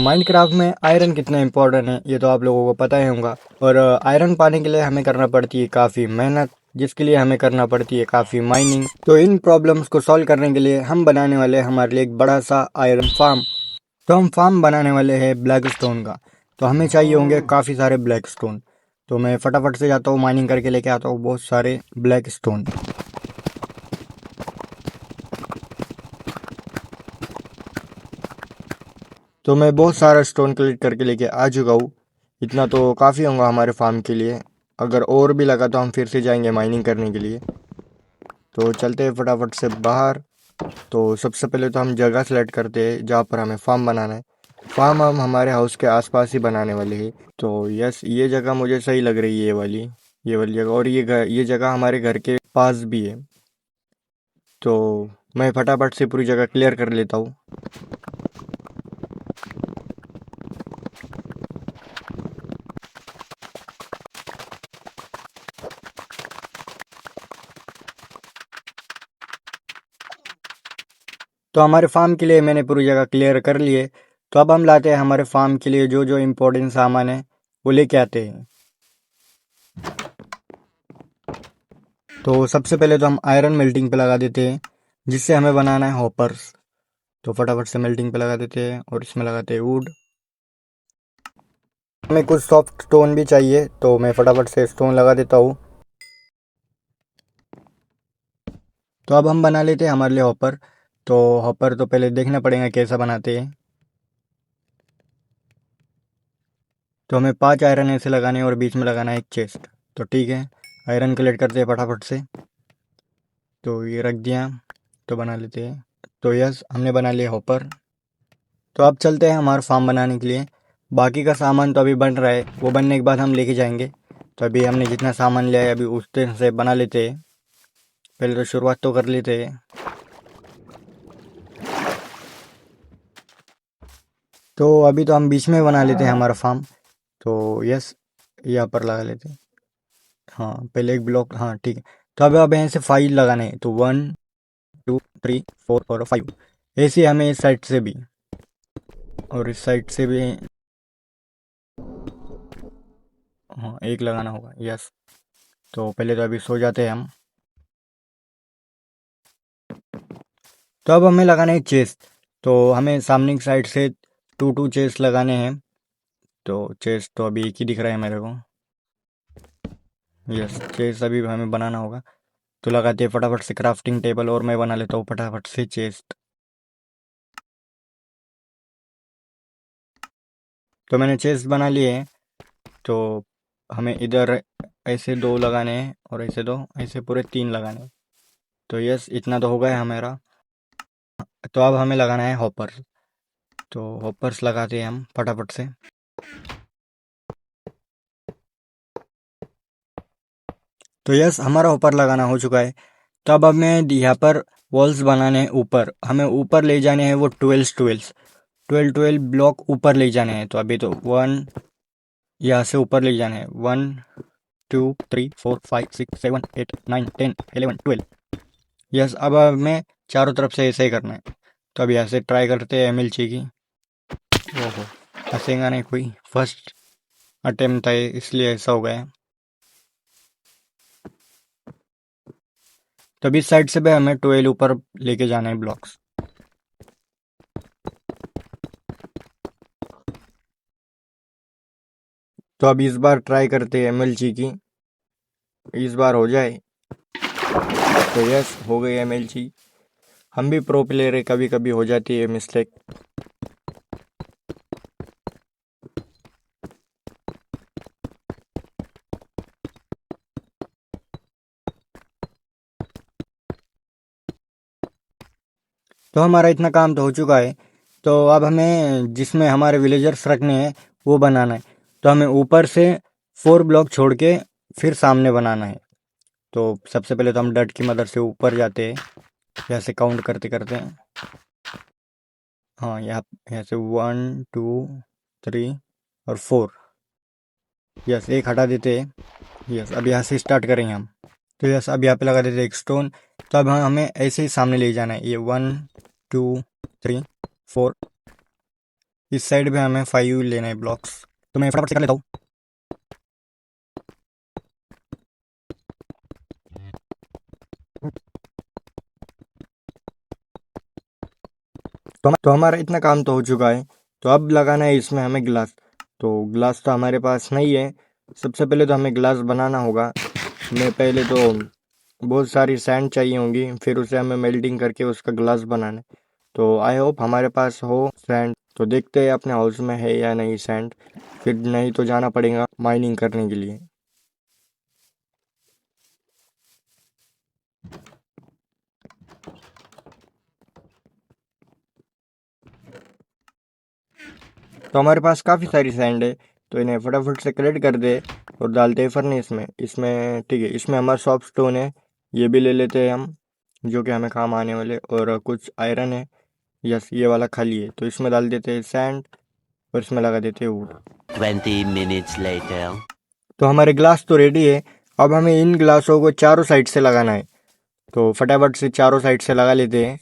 Minecraft में iron कितना important है ये तो आप लोगों को पता ही होगा। और आयरन पाने के लिए हमें करना पड़ती है काफ़ी मेहनत, जिसके लिए हमें करना पड़ती है काफ़ी माइनिंग। तो इन प्रॉब्लम्स को सॉल्व करने के लिए हम बनाने वाले हैं हमारे लिए एक बड़ा सा आयरन फार्म। तो हम फार्म बनाने वाले हैं ब्लैक स्टोन का। तो हमें चाहिए होंगे काफ़ी सारे ब्लैक स्टोन। तो मैं फटाफट से जाता हूँ, माइनिंग करके लेके आता हूँ बहुत सारे ब्लैक स्टोन। तो मैं बहुत सारा स्टोन कलेक्ट करके लेके आ चुका हूँ। इतना तो काफ़ी होगा हमारे फार्म के लिए। अगर और भी लगा तो हम फिर से जाएंगे माइनिंग करने के लिए। तो चलते हैं फटाफट से बाहर। तो सबसे पहले तो हम जगह सेलेक्ट करते हैं जहाँ पर हमें फार्म बनाना है। फार्म हम हमारे हाउस के आसपास ही बनाने वाले हैं। तो यस, ये जगह मुझे सही लग रही है, ये वाली जगह। और ये जगह हमारे घर के पास भी है। तो मैं फटाफट से पूरी जगह क्लियर कर लेता हूँ। तो हमारे फार्म के लिए मैंने पूरी जगह क्लियर कर लिए। तो अब हम लाते हैं हमारे फार्म के लिए जो जो इम्पोर्टेंट सामान है वो लेके आते हैं। तो सबसे पहले तो हम आयरन मेल्टिंग पे लगा देते हैं, जिससे हमें बनाना है हॉपर्स। तो फटाफट से मेल्टिंग पे लगा देते हैं और इसमें लगाते हैं वुड। हमें कुछ सॉफ्ट स्टोन भी चाहिए, तो मैं फटाफट से स्टोन लगा देता हूँ। तो अब हम बना लेते हैं हमारे लिए हॉपर। तो हॉपर तो पहले देखना पड़ेगा कैसा बनाते हैं। तो हमें 5 आयरन ऐसे लगाने हैं और बीच में लगाना है एक चेस्ट। तो ठीक है, आयरन कलेक्ट करते हैं फटाफट से। तो ये रख दिया। तो बना लेते हैं। तो यस, हमने बना लिया हॉपर। तो अब चलते हैं हमारा फार्म बनाने के लिए। बाकी का सामान तो अभी बन रहा है, वो बनने के बाद हम लेके जाएंगे। तो अभी हमने जितना सामान लिया है अभी उस तरह से बना लेते हैं। पहले तो शुरुआत तो कर लेते हैं। तो अभी तो हम बीच में बना लेते हैं हमारा फार्म। तो यस, यहाँ पर लगा लेते हैं। हाँ, पहले एक ब्लॉक, हाँ ठीक है। तो अब यहाँ से 5 लगाने हैं। तो 1 2 3 4 और 5 ऐसे हमें इस साइड से भी और इस साइड से भी। हाँ, एक लगाना होगा, यस। तो पहले तो अभी सो जाते हैं हम। तो अब हमें लगाना है चेस्ट। तो हमें सामने की साइड से 2 चेस्ट लगाने हैं। तो चेस्ट तो अभी एक ही दिख रहा है मेरे को। यस, चेस्ट अभी हमें बनाना होगा। तो लगाते हैं फटाफट से क्राफ्टिंग टेबल और मैं बना लेता हूँ फटाफट से चेस्ट। तो मैंने चेस्ट बना लिए हैं। तो हमें इधर ऐसे 2 लगाने हैं और ऐसे 2, ऐसे पूरे 3 लगाने हैं। तो यस, इतना तो हो गया है हमारा। तो अब हमें लगाना है हॉपर्स। तो हॉपर्स लगाते हैं हम फटाफट से। तो यस, हमारा हॉपर लगाना हो चुका है। तो अब हमें यहाँ पर वॉल्स बनाने हैं ऊपर। हमें ऊपर ले जाने हैं वो 12 ब्लॉक ऊपर ले जाने हैं। तो अभी तो 1 यहाँ से ऊपर ले जाने हैं। 1 2 3 4 5 6 7 8 9 10 11 12। यस, अब हमें चारों तरफ से ऐसे ही करना है। तो अब यहाँ से ट्राई करते हैं एमएलची की। ओहो, हंसेगा नहीं कोई, फर्स्ट अटेम्प्ट था ये, इसलिए ऐसा हो गया। तो अभी इस साइड से भी हमें 12 ऊपर लेके जाना है ब्लॉक्स। तो अब इस बार ट्राई करते हैं एमएलची की, इस बार हो जाए। तो यस, हो गई एमएलची। हम भी प्रो प्लेयर है, कभी कभी हो जाती है मिस्टेक। तो हमारा इतना काम तो हो चुका है। तो अब हमें जिसमें हमारे विलेजर्स रखने हैं वो बनाना है। तो हमें ऊपर से 4 ब्लॉक छोड़ के फिर सामने बनाना है। तो सबसे पहले तो हम डट की मदद से ऊपर जाते हैं, यहाँ से काउंट करते करते हैं। हाँ, यहाँ से 1 2 3 और 4। यस, एक हटा देते हैं। यस, अब यहाँ से स्टार्ट करेंगे हम। तो यस, अब यहाँ पे लगा देते हैं एक स्टोन। तो अब हमें ऐसे ही सामने ले जाना है। ये 1 2 3 4 इस साइड पे हमें 5 लेना है ब्लॉक्स, तो मैं फटाफट से कर लेता हूँ। तो हमारा इतना काम तो हो चुका है। तो अब लगाना है इसमें हमें ग्लास। तो ग्लास तो हमारे पास नहीं है। सबसे पहले तो हमें ग्लास बनाना होगा। हमें पहले तो बहुत सारी सैंड चाहिए होंगी, फिर उसे हमें मेल्टिंग करके उसका ग्लास बनाना है। तो आई होप हमारे पास हो सैंड। तो देखते हैं अपने हाउस में है या नहीं सैंड, फिर नहीं तो जाना पड़ेगा माइनिंग करने के लिए। तो हमारे पास काफ़ी सारी सैंड है, तो इन्हें फटाफट से कलेक्ट कर दे और डालते हैं फर्नेस में। इसमें ठीक है, इसमें हमारा सॉफ्ट स्टोन है, ये भी ले लेते हैं हम, जो कि हमें काम आने वाले। और कुछ आयरन है, यस ये वाला खाली है, तो इसमें डाल देते हैं सैंड और इसमें लगा देते हैं वुड। 20 minutes later. तो हमारे ग्लास तो रेडी है। अब हमें इन ग्लासों को चारों साइड से लगाना है, तो फटाफट से चारों साइड से लगा लेते हैं।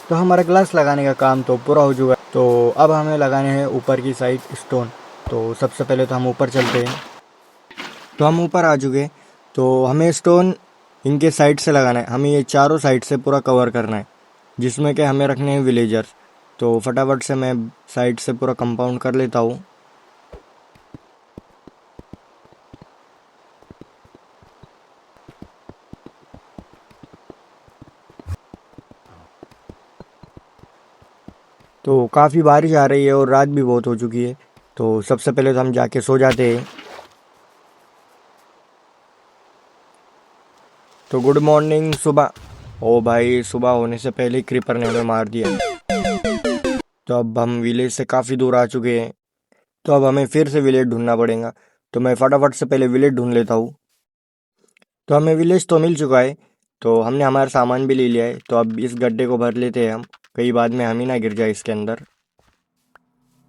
तो हमारा ग्लास लगाने का काम तो पूरा हो चुका है। तो अब हमें लगाने हैं ऊपर की साइड स्टोन। तो सबसे पहले तो हम ऊपर चलते हैं। तो हम ऊपर आ चुके। तो हमें स्टोन इनके साइड से लगाना है, हमें ये चारों साइड से पूरा कवर करना है, जिसमें कि हमें रखने हैं विलेजर्स। तो फटाफट से मैं साइड से पूरा कंपाउंड कर लेता हूँ। तो काफ़ी बारिश आ रही है और रात भी बहुत हो चुकी है। तो सबसे पहले तो हम जाके सो जाते हैं। तो गुड मॉर्निंग सुबह। ओ भाई, सुबह होने से पहले ही क्रीपर ने हमें मार दिया। तो अब हम विलेज से काफ़ी दूर आ चुके हैं। तो अब हमें फिर से विलेज ढूंढना पड़ेगा। तो मैं फटाफट से पहले विलेज ढूंढ लेता हूँ। तो हमें विलेज तो मिल चुका है। तो हमने हमारा सामान भी ले लिया है। तो अब इस गड्ढे को भर लेते हैं हम, कहीं बाद में हम ही ना गिर जाए इसके अंदर।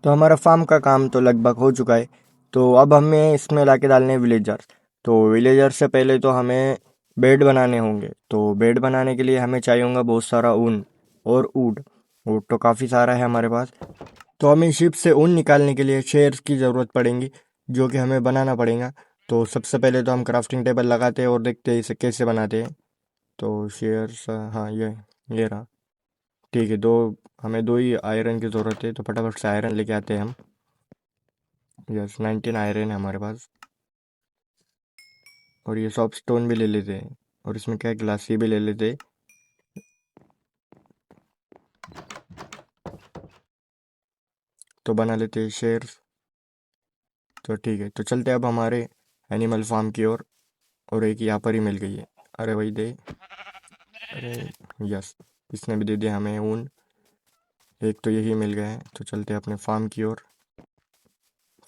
तो हमारा फार्म का काम तो लगभग हो चुका है। तो अब हमें इसमें ला के डालने हैं विलेजर्स। तो विलेजर्स से पहले तो हमें बेड बनाने होंगे। तो बेड बनाने के लिए हमें चाहिए होगा बहुत सारा ऊन और ऊड। ऊड तो काफ़ी सारा है हमारे पास। तो हमें शिप से ऊन निकालने के लिए शेयर्स की ज़रूरत पड़ेगी, जो कि हमें बनाना पड़ेगा। तो सबसे पहले तो हम क्राफ्टिंग टेबल लगाते हैं और देखते हैं इसे कैसे बनाते हैं। तो शेयर्स, हाँ ये रहा। ठीक है, दो, हमें दो ही आयरन की ज़रूरत है, तो फटाफट से आयरन लेके आते हैं हम। यस, 19 आयरन है हमारे पास। और ये सॉफ्ट स्टोन भी ले लेते हैं, और इसमें क्या है, ग्लासी भी ले लेते हैं। तो बना लेते हैं शेयर्स। तो ठीक है, तो चलते हैं अब हमारे एनिमल फार्म की ओर। और एक यहाँ पर ही मिल गई है। अरे वही दे। अरे यस, इसने भी दे दिया हमें ऊन। एक तो यही मिल गया है। तो चलते हैं अपने फार्म की ओर।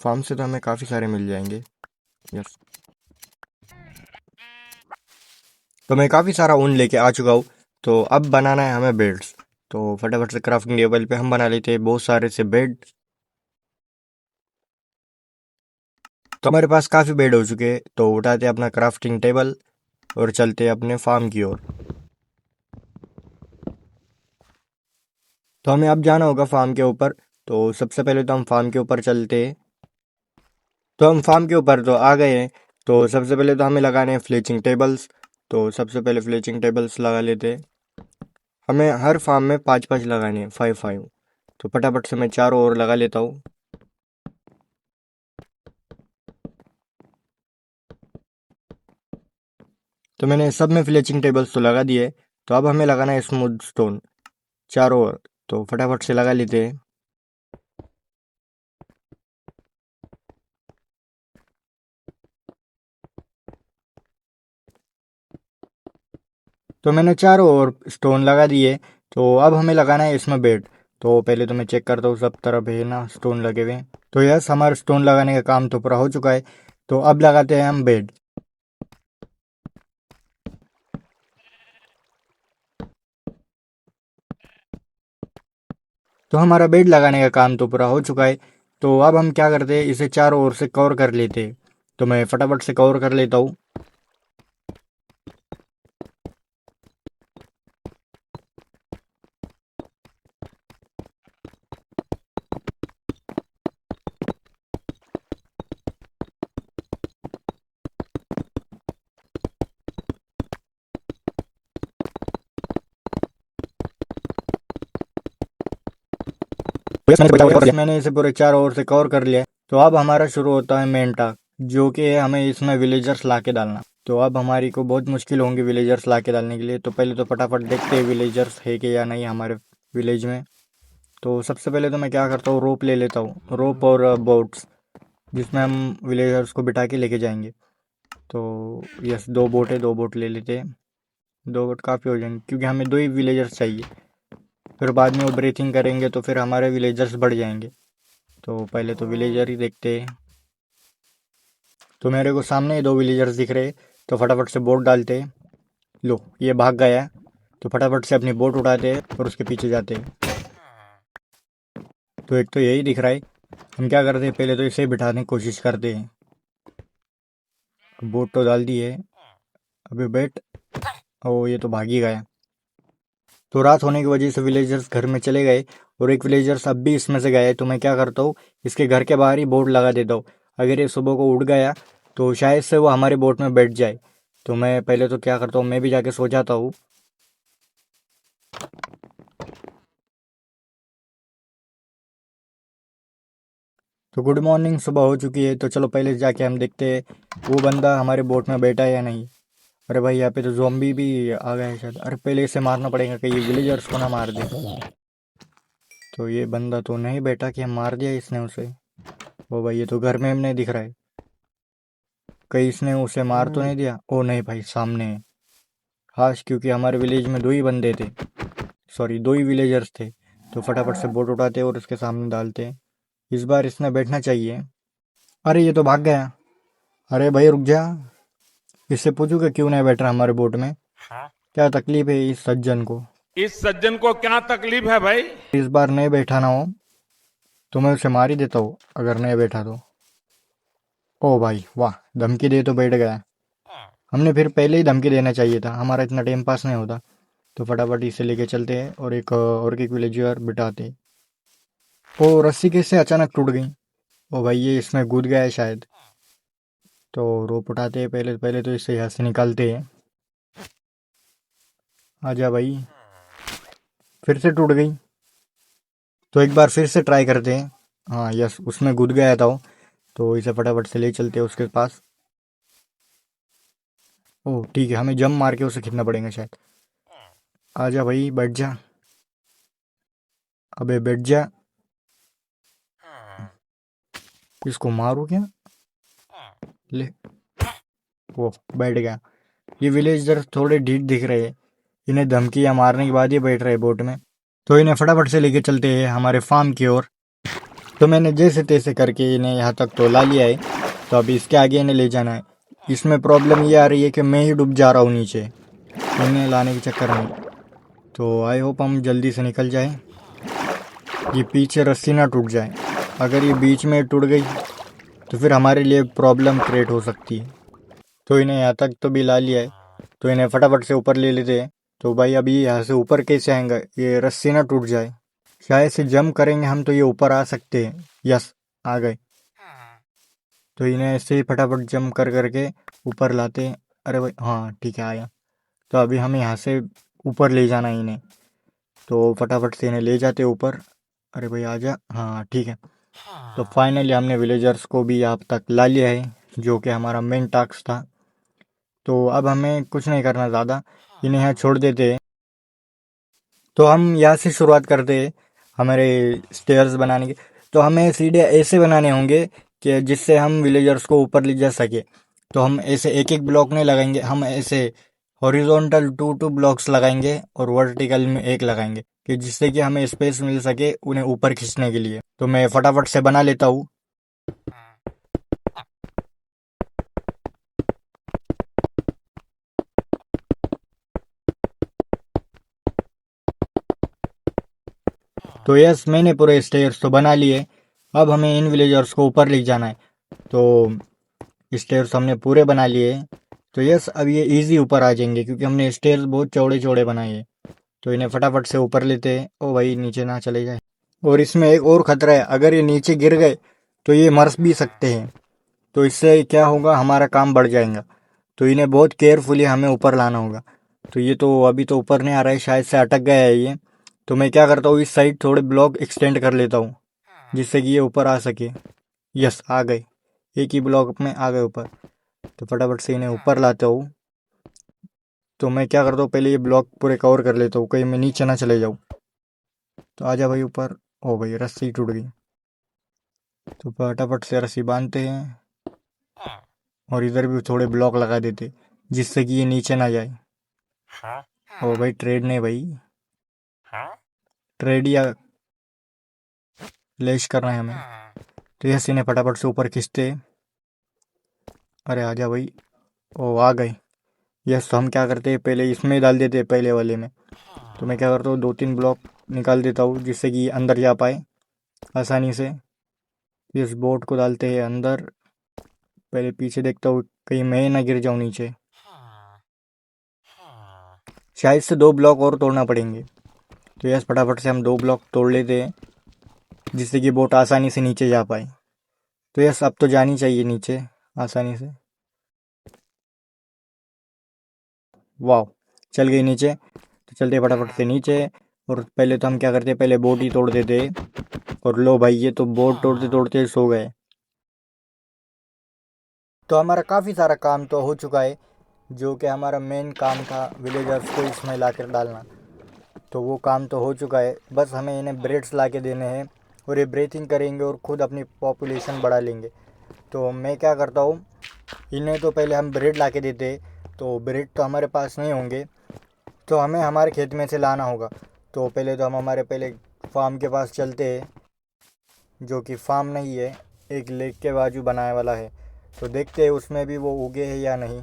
फार्म से तो हमें काफ़ी सारे मिल जाएंगे। यस, तो मैं काफ़ी सारा ऊन लेके आ चुका हूँ। तो अब बनाना है हमें बेड्स। तो फटाफट से क्राफ्टिंग टेबल पे हम बना लेते हैं बहुत सारे से बेड। तो हमारे पास काफ़ी बेड हो चुके हैं। तो उठाते हैं अपना क्राफ्टिंग टेबल और चलते हैं अपने फार्म की ओर। तो हमें अब जाना होगा फार्म के ऊपर। तो सबसे पहले तो हम फार्म के ऊपर चलते हैं। तो हम फार्म के ऊपर तो आ गए हैं। तो सबसे पहले तो हमें लगाने हैं फ्लेचिंग टेबल्स। तो सबसे पहले फ्लेचिंग टेबल्स लगा लेते हैं। हमें हर फार्म में 5-5 लगाने हैं, 5-5। तो फटाफट से मैं चारों ओर लगा लेता हूँ। तो मैंने सब में फ्लेचिंग टेबल्स तो लगा दिए। तो अब हमें लगाना है स्मूथ स्टोन चारों ओर। तो फटाफट से लगा लेते हैं। तो मैंने चारों ओर स्टोन लगा दिए। तो अब हमें लगाना है इसमें बेड। तो पहले तो मैं चेक करता हूँ सब तरफ है ना स्टोन लगे हुए हैं। तो यस, हमारा स्टोन लगाने का काम तो पूरा हो चुका है। तो अब लगाते हैं हम बेड। तो हमारा बेड लगाने का काम तो पूरा हो चुका है। तो अब हम क्या करते हैं, इसे चारों ओर से कवर कर लेते हैं। तो मैं फटाफट से कवर कर लेता हूँ। मैंने इसे पूरे चारों ओर से कवर कर लिया। तो अब हमारा शुरू होता है मेन टास्क, जो कि है हमें इसमें विलेजर्स ला के डालना। तो अब हमारी को बहुत मुश्किल होंगी विलेजर्स ला के डालने के लिए। तो पहले तो फटाफट देखते हैं विलेजर्स है कि या नहीं हमारे विलेज में। तो सबसे पहले तो मैं क्या करता हूँ, रोप ले लेता हूँ, रोप और बोट्स, जिसमें हम विलेजर्स को बिठा के लेके जाएंगे। तो यस, 2 बोट है, 2 बोट ले लेते हैं। 2 बोट काफ़ी हो जाएंगे, क्योंकि हमें 2 ही विलेजर्स चाहिए। फिर बाद में वो ब्रीथिंग करेंगे तो फिर हमारे विलेजर्स बढ़ जाएंगे। तो पहले तो विलेजर ही देखते हैं। तो मेरे को सामने 2 विलेजर्स दिख रहे हैं। तो फटाफट से बोट डालते हैं। लो, ये भाग गया। तो फटाफट से अपनी बोट उठाते हैं और उसके पीछे जाते हैं। तो एक तो यही दिख रहा है। हम क्या करते हैं, पहले तो इसे बिठाने की कोशिश करते हैं। बोट तो डाल दी है, अभी बैठ। ओ, ये तो भाग ही गया। तो रात होने की वजह से विलेजर्स घर में चले गए, और एक विलेजर्स अब भी इसमें से गया है। तो मैं क्या करता हूँ, इसके घर के बाहर ही बोर्ड लगा देता हूँ। अगर ये सुबह को उठ गया तो शायद से वो हमारे बोट में बैठ जाए। तो मैं पहले तो क्या करता हूँ, मैं भी जाके सो जाता हूँ। तो गुड मॉर्निंग, सुबह हो चुकी है। तो चलो पहले जाके हम देखते हैं वो बंदा हमारे बोट में बैठा है या नहीं। अरे भाई, यहाँ पे तो ज़ॉम्बी भी आ गए हैं शायद। अरे पहले इसे मारना पड़ेगा, कहीं विलेजर्स को ना मार दे। तो ये बंदा तो नहीं बैठा कि हम मार दिया इसने उसे। ओ भाई, ये तो घर में नहीं दिख रहा है, कहीं इसने उसे मार तो नहीं दिया। ओ नहीं भाई, सामने है। हाश, क्योंकि हमारे विलेज में 2 ही बंदे थे, सॉरी 2 ही विलेजर्स थे। तो फटाफट से बोट उठाते और उसके सामने डालते। इस बार इसने बैठना चाहिए। अरे ये तो भाग गया। अरे भाई रुक जा, इससे पूछू कि क्यों नहीं बैठ रहा हमारे बोट में, क्या तकलीफ है इस सज्जन को। इस सज्जन को क्या तकलीफ है भाई? इस बार नहीं बैठा ना हो तो मैं उसे मार ही देता हूँ, अगर नहीं बैठा तो। ओ भाई वाह, धमकी दे तो बैठ गया। हमने फिर पहले ही धमकी देना चाहिए था, हमारा इतना टाइम पास नहीं होता। तो फटाफट इसे लेके चलते हैं और एक विलेजर बिठाते हैं। ओ, रस्सी कैसे अचानक टूट गई। ओ भाई, ये इसमें कूद गया है शायद। तो रोप उठाते हैं, पहले पहले तो इसे यहाँ से निकालते हैं। आजा भाई, फिर से टूट गई। तो एक बार फिर से ट्राई करते हैं। हाँ यस, उसमें कूद गया था वो। तो इसे फटाफट से ले चलते हैं उसके पास। ओह ठीक है, हमें जम मार के उसे खींचना पड़ेगा शायद। आजा भाई, बैठ जा। अबे बैठ जा। इसको मारो क्या, ले। वो बैठ गया। ये विलेजर थोड़े ढीठ दिख रहे हैं, इन्हें धमकियां मारने के बाद ही बैठ रहे बोट में। तो इन्हें फटाफट से लेके चलते हैं हमारे फार्म की ओर। तो मैंने जैसे तैसे करके इन्हें यहाँ तक तो ला लिया है। तो अभी इसके आगे इन्हें ले जाना है। इसमें प्रॉब्लम ये आ रही है कि मैं ही डूब जा रहा हूँ नीचे, इन्हें लाने के चक्कर में। तो आई होप हम जल्दी से निकल जाए, ये पीछे रस्सी ना टूट जाए। अगर ये बीच में टूट गई तो फिर हमारे लिए प्रॉब्लम क्रिएट हो सकती है। तो इन्हें यहाँ तक तो भी ला लिया है। तो इन्हें फटाफट से ऊपर ले लेते हैं। तो भाई अभी यहाँ से ऊपर कैसे आएंगे, ये रस्सी ना टूट जाए। शायद से जंप करेंगे हम तो ये ऊपर आ सकते हैं। यस, आ गए। तो इन्हें ऐसे ही फटाफट जंप कर करके ऊपर लाते हैं। अरे भाई हाँ ठीक है, आया। तो अभी हमें यहाँ से ऊपर ले जाना है इन्हें। तो फटाफट से इन्हें ले जाते हैं ऊपर। अरे भाई आजा, हाँ ठीक है। तो फाइनली हमने विलेजर्स को भी यहाँ तक ला लिया है, जो कि हमारा मेन टास्क था। तो अब हमें कुछ नहीं करना ज़्यादा, इन्हें यहाँ छोड़ देते हैं। तो हम यहाँ से शुरुआत करते हैं हमारे स्टेयर्स बनाने की। तो हमें सीढ़ियाँ ऐसे बनाने होंगे कि जिससे हम विलेजर्स को ऊपर ले जा सके। तो हम ऐसे एक एक ब्लॉक नहीं लगाएंगे, हम ऐसे हॉरिजॉन्टल 2 2 ब्लॉक्स लगाएंगे और वर्टिकल में एक लगाएंगे, कि जिससे कि हमें स्पेस मिल सके उन्हें ऊपर खींचने के लिए। तो मैं फटाफट से बना लेता हूँ। तो यस, मैंने पूरे स्टेयर्स तो बना लिए। अब हमें इन विलेजर्स को ऊपर ले जाना है। तो स्टेयर्स हमने पूरे बना लिए। तो यस, अब ये इजी ऊपर आ जाएंगे क्योंकि हमने स्टेयर्स बहुत चौड़े चौड़े बनाए हैं। तो इन्हें फटाफट से ऊपर लेते हैं। ओ भाई, नीचे ना चले जाए। और इसमें एक और खतरा है, अगर ये नीचे गिर गए तो ये मर भी सकते हैं। तो इससे क्या होगा, हमारा काम बढ़ जाएगा। तो इन्हें बहुत केयरफुली हमें ऊपर लाना होगा। तो ये तो अभी तो ऊपर नहीं आ रहा है, शायद से अटक गया है ये। तो मैं क्या करता हूँ, इस साइड थोड़े ब्लॉक एक्सटेंड कर लेता हूँ जिससे कि ये ऊपर आ सके। यस, आ गए। एक ही ब्लॉक में आ गए ऊपर। तो फटाफट से इन्हें ऊपर लाता हूँ। तो मैं क्या करता हूँ, पहले ये ब्लॉक पूरे कवर कर लेता हूँ, कहीं मैं नीचे ना चले जाऊँ। तो आजा भाई ऊपर। ओ भाई, रस्सी टूट गई। तो फटाफट से रस्सी बांधते हैं और इधर भी थोड़े ब्लॉक लगा देते जिससे कि ये नीचे ना जाए। ओ भाई, ट्रेड नहीं भाई, ट्रेड या लेश करना है हमें। तो यस, इन्हें फटाफट से ऊपर खींचते। अरे आजा भाई। ओ, आ गए। यस, तो हम क्या करते हैं, पहले इसमें डाल देते हैं, पहले वाले में। तो मैं क्या करता हूँ, 2-3 ब्लॉक निकाल देता हूँ जिससे कि अंदर जा पाए आसानी से। इस बोट को डालते हैं अंदर। पहले पीछे देखता हूँ कहीं मैं ना गिर जाऊँ नीचे। शायद से 2 ब्लॉक और तोड़ना पड़ेंगे। तो यस, फटाफट से हम 2 ब्लॉक तोड़ लेते हैं जिससे कि बोट आसानी से नीचे जा पाए। तो यस, अब तो जानी चाहिए नीचे आसानी से। वाह, चल गई नीचे। तो चलते फटाफट से नीचे। और पहले तो हम क्या करते, पहले बोट ही तोड़ देते। और लो भाई, ये तो बोट तोड़ते तोड़ते सो गए। तो हमारा काफ़ी सारा काम तो हो चुका है, जो कि हमारा मेन काम था विलेजर्स को इसमें ला कर डालना। तो वो काम तो हो चुका है, बस हमें इन्हें ब्रेड्स ला के देने हैं और ये ब्रीथिंग करेंगे और ख़ुद अपनी पॉपुलेशन बढ़ा लेंगे। तो मैं क्या करता हूँ, इन्हें तो पहले हम ब्रेड ला के देते। तो ब्रेड तो हमारे पास नहीं होंगे, तो हमें हमारे खेत में से लाना होगा। तो पहले तो हम हमारे पहले फार्म के पास चलते हैं, जो कि फार्म नहीं है, एक लेक के बाजू बनाने वाला है। तो देखते हैं उसमें भी वो उगे हैं या नहीं।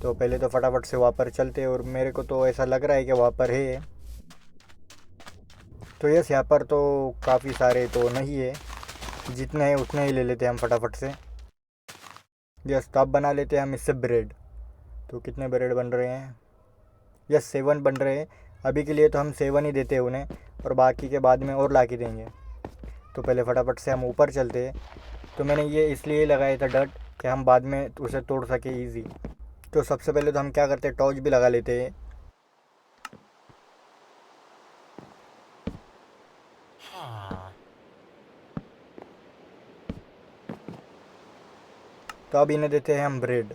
तो पहले तो फटाफट से वहाँ पर चलते हैं, और मेरे को तो ऐसा लग रहा है कि वहाँ पर है। तो यस, यहाँ पर तो काफ़ी सारे तो नहीं है, जितने हैं उतने ही ले लेते हैं हम फटाफट से। यस, तो अब बना लेते हैं हम इससे ब्रेड। तो कितने ब्रेड बन रहे हैं? यस, 7 बन रहे हैं। अभी के लिए तो हम 7 ही देते हैं उन्हें, और बाकी के बाद में और ला के देंगे। तो पहले फटाफट से हम ऊपर चलते हैं। तो मैंने ये इसलिए लगाया था डट, कि हम बाद में उसे तोड़ सके ईजी। तो सबसे पहले तो हम क्या करते हैं, टॉर्च भी लगा लेते हैं। तो अब इन्हें देते हैं हम ब्रेड।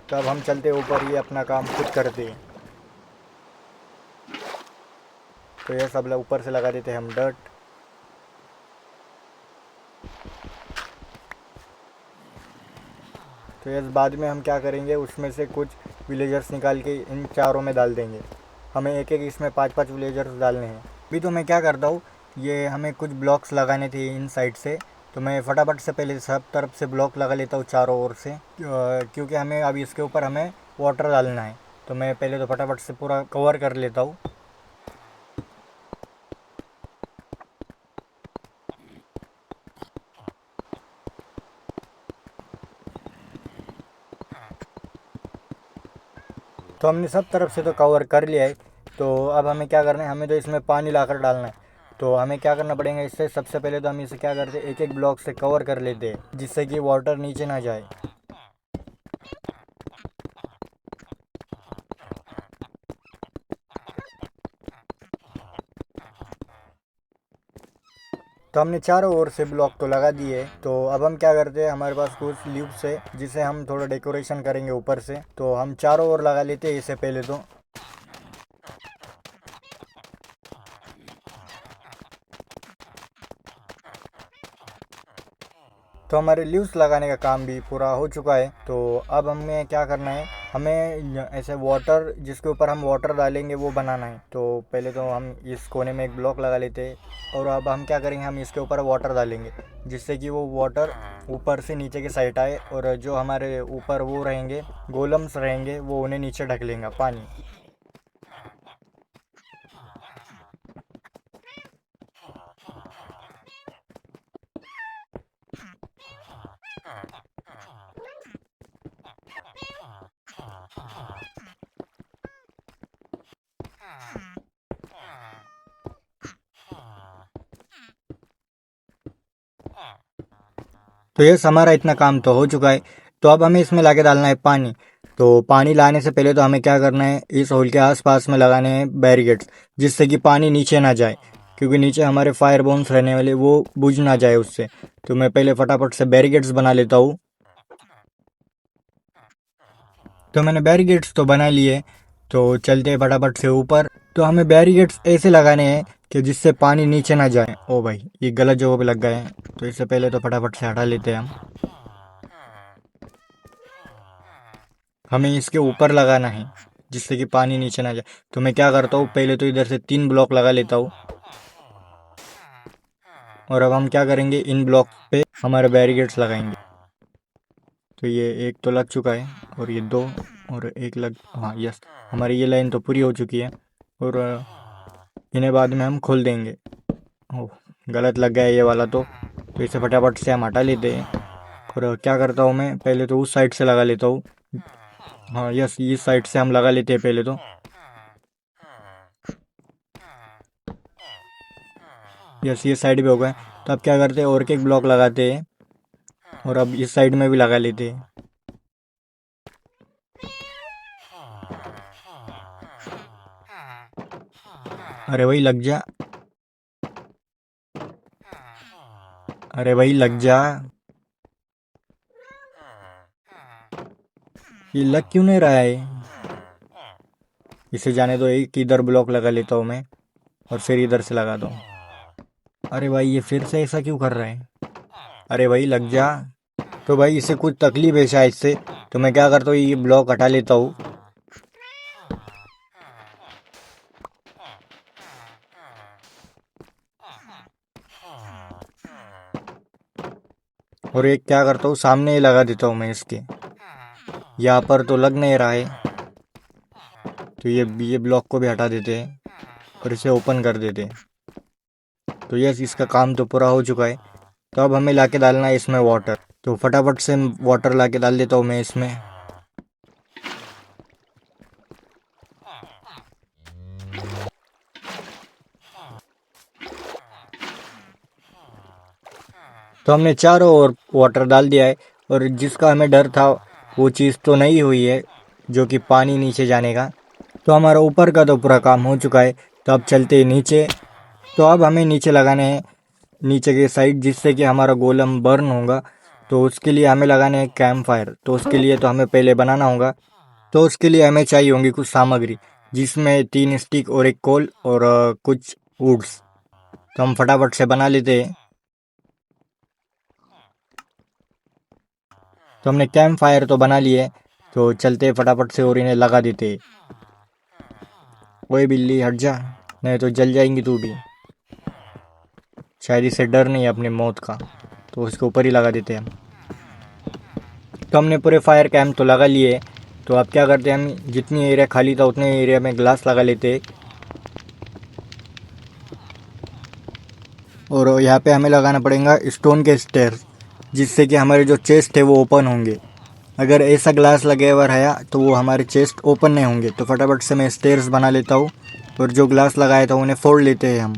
तो अब हम चलते ऊपर, ये अपना काम खुद करते हैं। तो ये सब ऊपर से लगा देते हैं हम डट। तो ये बाद में हम क्या करेंगे, उसमें से कुछ विलेजर्स निकाल के इन चारों में डाल देंगे। हमें एक एक इसमें 5-5 विलेजर्स डालने हैं। अभी तो मैं क्या करता हूँ, ये हमें कुछ ब्लॉक्स लगाने थे इन साइड से। तो मैं फटाफट से पहले सब तरफ से ब्लॉक लगा लेता हूँ चारों ओर से, क्योंकि हमें अभी इसके ऊपर हमें वाटर डालना है। तो मैं पहले तो फटाफट से पूरा कवर कर लेता हूँ। तो हमने सब तरफ से तो कवर कर लिया है। तो अब हमें क्या करना है, हमें तो इसमें पानी लाकर डालना है। तो हमें क्या करना पड़ेगा, इससे सबसे पहले तो हम इसे क्या करते हैं, एक एक ब्लॉक से कवर कर लेते हैं जिससे कि वाटर नीचे ना जाए। तो हमने चारों ओर से ब्लॉक तो लगा दिए। तो अब हम क्या करते हैं, हमारे पास कुछ लीव्स है जिसे हम थोड़ा डेकोरेशन करेंगे ऊपर से। तो हम चारों ओर लगा लेते हैं इसे पहले तो। तो हमारे लीव्स लगाने का काम भी पूरा हो चुका है। तो अब हमें क्या करना है, हमें ऐसे वाटर जिसके ऊपर हम वाटर डालेंगे वो बनाना है। तो पहले तो हम इस कोने में एक ब्लॉक लगा लेते हैं, और अब हम क्या करेंगे, हम इसके ऊपर वाटर डालेंगे जिससे कि वो वाटर ऊपर से नीचे के साइड आए, और जो हमारे ऊपर वो रहेंगे गोलम्स रहेंगे वो उन्हें नीचे ढक लेंगे पानी। तो यस हमारा इतना काम तो हो चुका है। तो अब हमें इसमें लाके डालना है पानी। तो पानी लाने से पहले तो हमें क्या करना है, इस होल के आसपास में लगाने हैं बैरिकेड्स, जिससे कि पानी नीचे ना जाए, क्योंकि नीचे हमारे फायर बोन्स रहने वाले, वो बुझ ना जाए उससे। तो मैं पहले फटाफट से बैरिकेड्स बना लेता हूँ। तो मैंने बैरिकेड्स तो बना लिए, तो चलते हैं फटाफट से ऊपर। तो हमें बैरिकेड्स ऐसे लगाने हैं कि जिससे पानी नीचे ना जाए। ओ भाई, ये गलत जगह पे लग गए हैं, तो इससे पहले तो फटाफट से हटा लेते हैं हम। हमें इसके ऊपर लगाना है जिससे कि पानी नीचे ना जाए। तो मैं क्या करता हूँ, पहले तो इधर से 3 ब्लॉक लगा लेता हूँ। और अब हम क्या करेंगे, इन ब्लॉक पे हमारे बैरिकेड्स लगाएंगे। तो ये एक तो लग चुका है, और ये 2, और एक लग, हाँ यस, हमारी ये लाइन तो पूरी हो चुकी है। और इन्हें बाद में हम खोल देंगे। ओह, गलत लग गया ये वाला तो इसे फटाफट से हम हटा लेते हैं। और क्या करता हूँ मैं, पहले तो उस साइड से लगा लेता हूँ। हाँ यस, इस साइड से हम लगा लेते हैं पहले तो। यस, ये साइड पे हो गए। तो अब क्या करते हैं, और एक ब्लॉक लगाते हैं, और अब इस साइड में भी लगा लेते हैं। अरे भाई लग जा, अरे भाई लग जा, ये लग क्यों नहीं रहा है। इसे जाने दो, एक इधर ब्लॉक लगा लेता हूँ मैं, और फिर इधर से लगा दो। अरे भाई ये फिर से ऐसा क्यों कर रहा है, अरे भाई लग जा। तो भाई इसे कुछ तकलीफ है शायद से, तो मैं क्या करता हूँ, ये ब्लॉक हटा लेता हूँ। और एक क्या करता हूँ, सामने ही लगा देता हूँ मैं इसके, यहाँ पर तो लग नहीं रहा है। तो ये ब्लॉक को भी हटा देते हैं, और इसे ओपन कर देते हैं। तो यस, इसका काम तो पूरा हो चुका है। तो अब हमें लाके डालना है इसमें वाटर। तो फटाफट से वाटर लाके डाल देता हूँ मैं इसमें। तो हमने चारों ओर वाटर डाल दिया है, और जिसका हमें डर था वो चीज़ तो नहीं हुई है, जो कि पानी नीचे जाने का। तो हमारा ऊपर का तो पूरा काम हो चुका है। तो अब चलते हैं नीचे। तो अब हमें नीचे लगाने हैं, नीचे के साइड, जिससे कि हमारा गोलम बर्न होगा। तो उसके लिए हमें लगाने हैं कैंप फायर। तो उसके लिए तो हमें पहले बनाना होगा। तो उसके लिए हमें चाहिए होंगी कुछ सामग्री, जिसमें 3 स्टिक और एक कोल और कुछ वुड्स। तो हम फटाफट से बना लेते हैं। तो हमने कैंप फायर तो बना लिए, तो चलते फटाफट से और इन्हें लगा देते। ओए बिल्ली हट जा, नहीं तो जल जाएंगी तू भी। शायद इसे डर नहीं है अपनी मौत का, तो उसके ऊपर ही लगा देते हैं हम। तो हमने पूरे फायर कैंप तो लगा लिए। तो अब क्या करते हैं, हम जितनी एरिया खाली था उतने एरिया में ग्लास लगा लेते। और यहाँ पे हमें लगाना पड़ेगा स्टोन के स्टेयर्स, जिससे कि हमारे जो चेस्ट है वो ओपन होंगे। अगर ऐसा ग्लास लगे हुआ रहा तो वो हमारे चेस्ट ओपन नहीं होंगे। तो फटाफट से मैं स्टेयर्स बना लेता हूँ, और जो ग्लास लगाया था उन्हें फोड़ लेते हैं हम।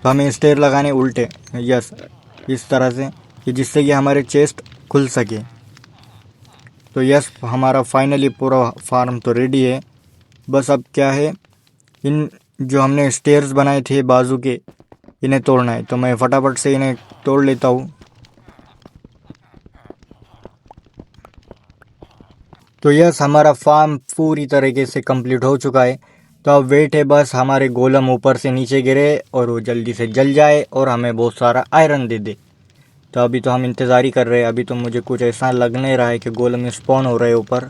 तो हमें स्टेयर लगाने उल्टे, यस, इस तरह से कि जिससे कि हमारे चेस्ट खुल सके। तो यस, हमारा फाइनली पूरा फार्म तो रेडी है। बस अब क्या है, इन जो हमने स्टेयर्स बनाए थे बाजू के, इन्हें तोड़ना है। तो मैं फटाफट से इन्हें तोड़ लेता हूँ। तो यस, हमारा फार्म पूरी तरीके से कंप्लीट हो चुका है। तो अब वेट है बस हमारे गोलम ऊपर से नीचे गिरे और वो जल्दी से जल जाए और हमें बहुत सारा आयरन दे दे। तो अभी तो हम इंतज़ार ही कर रहे हैं। अभी तो मुझे कुछ ऐसा लग नहीं रहा है कि गोलम स्पॉन हो रहे ऊपर।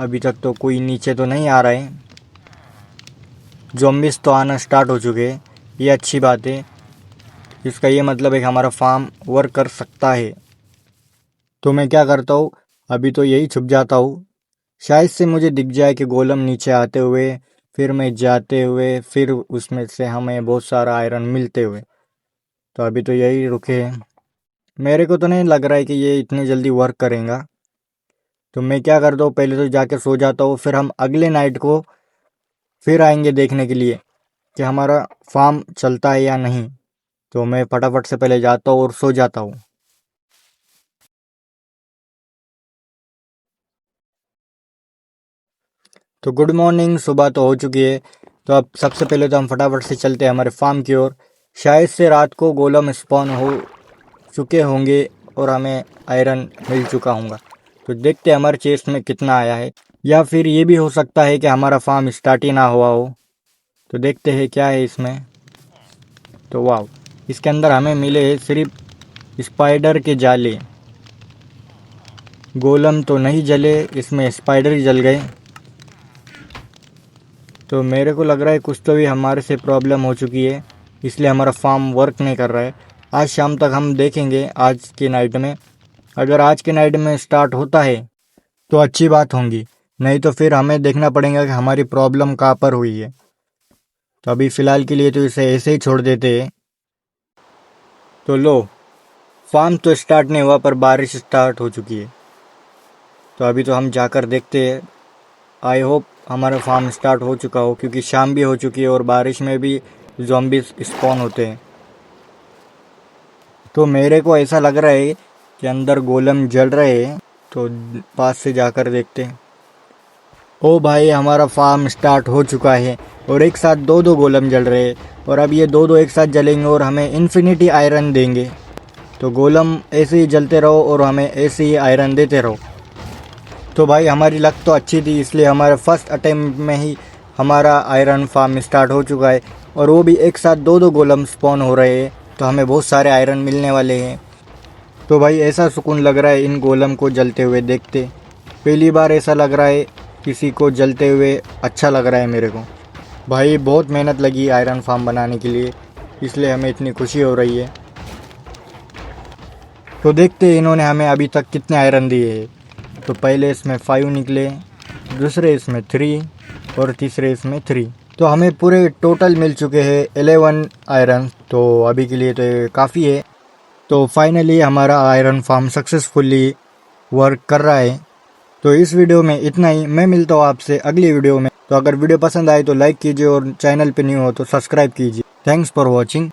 अभी तक तो कोई नीचे तो नहीं आ रहा है। ज़ॉम्बीज़ तो आना स्टार्ट हो चुके हैं, ये अच्छी बात है। इसका ये मतलब है कि हमारा फार्म वर्क कर सकता है। तो मैं क्या करता हूँ, अभी तो यही छुप जाता हूँ। शायद से मुझे दिख जाए कि गोलम नीचे आते हुए, फिर मैं जाते हुए, फिर उसमें से हमें बहुत सारा आयरन मिलते हुए। तो अभी तो यही रुके हैं। मेरे को तो नहीं लग रहा है कि ये इतनी जल्दी वर्क करेगा। तो मैं क्या करता हूँ, पहले तो जाके सो जाता हूँ, फिर हम अगले नाइट को फिर आएंगे देखने के लिए कि हमारा फार्म चलता है या नहीं। तो मैं फटाफट से पहले जाता हूँ और सो जाता हूँ। तो गुड मॉर्निंग, सुबह तो हो चुकी है। तो अब सबसे पहले तो हम फटाफट से चलते हैं हमारे फार्म की ओर। शायद से रात को गोलम स्पॉन हो चुके होंगे और हमें आयरन मिल चुका होगा। तो देखते हैं हमारे चेस्ट में कितना आया है, या फिर ये भी हो सकता है कि हमारा फार्म स्टार्ट ही ना हुआ हो। तो देखते हैं क्या है इसमें। तो वाह, इसके अंदर हमें मिले हैं सिर्फ स्पाइडर के जाले। गोलम तो नहीं जले, इसमें स्पाइडर ही जल गए। तो मेरे को लग रहा है कुछ तो भी हमारे से प्रॉब्लम हो चुकी है, इसलिए हमारा फार्म वर्क नहीं कर रहा है। आज शाम तक हम देखेंगे, आज के नाइट में। अगर आज के नाइट में स्टार्ट होता है तो अच्छी बात होगी, नहीं तो फिर हमें देखना पड़ेगा कि हमारी प्रॉब्लम कहाँ पर हुई है। तो अभी फ़िलहाल के लिए तो इसे ऐसे ही छोड़ देते हैं। तो लो, फार्म तो स्टार्ट नहीं हुआ पर बारिश स्टार्ट हो चुकी है। तो अभी तो हम जाकर देखते हैं। आई होप हमारा फार्म स्टार्ट हो चुका हो, क्योंकि शाम भी हो चुकी है और बारिश में भी ज़ॉम्बीज़ स्पॉन होते हैं। तो मेरे को ऐसा लग रहा है कि अंदर गोलम जल रहे हैं। तो पास से जाकर देखते हैं। ओ भाई, हमारा फार्म स्टार्ट हो चुका है और एक साथ दो दो गोलम जल रहे हैं। और अब ये दो दो एक साथ जलेंगे और हमें इन्फिनिटी आयरन देंगे। तो गोलम ऐसे ही जलते रहो और हमें ऐसे ही आयरन देते रहो। तो भाई हमारी लक तो अच्छी थी, इसलिए हमारे फर्स्ट अटेम्प्ट में ही हमारा आयरन फार्म स्टार्ट हो चुका है। और वो भी एक साथ दो दो गोलम स्पॉन हो रहे हैं, तो हमें बहुत सारे आयरन मिलने वाले हैं। तो भाई ऐसा सुकून लग रहा है इन गोलम को जलते हुए देखते। पहली बार ऐसा लग रहा है किसी को जलते हुए, अच्छा लग रहा है मेरे को। भाई बहुत मेहनत लगी आयरन फार्म बनाने के लिए, इसलिए हमें इतनी खुशी हो रही है। तो देखते हैं इन्होंने हमें अभी तक कितने आयरन दिए हैं। तो पहले इसमें 5 निकले, दूसरे इसमें 3 और तीसरे इसमें 3। तो हमें पूरे टोटल मिल चुके हैं 11 आयरन। तो अभी के लिए तो ये काफ़ी है। तो फाइनली हमारा आयरन फार्म सक्सेसफुली वर्क कर रहा है। तो इस वीडियो में इतना ही। मैं मिलता हूँ आपसे अगली वीडियो में। तो अगर वीडियो पसंद आए तो लाइक कीजिए और चैनल पे न्यू हो तो सब्सक्राइब कीजिए। Thanks for watching.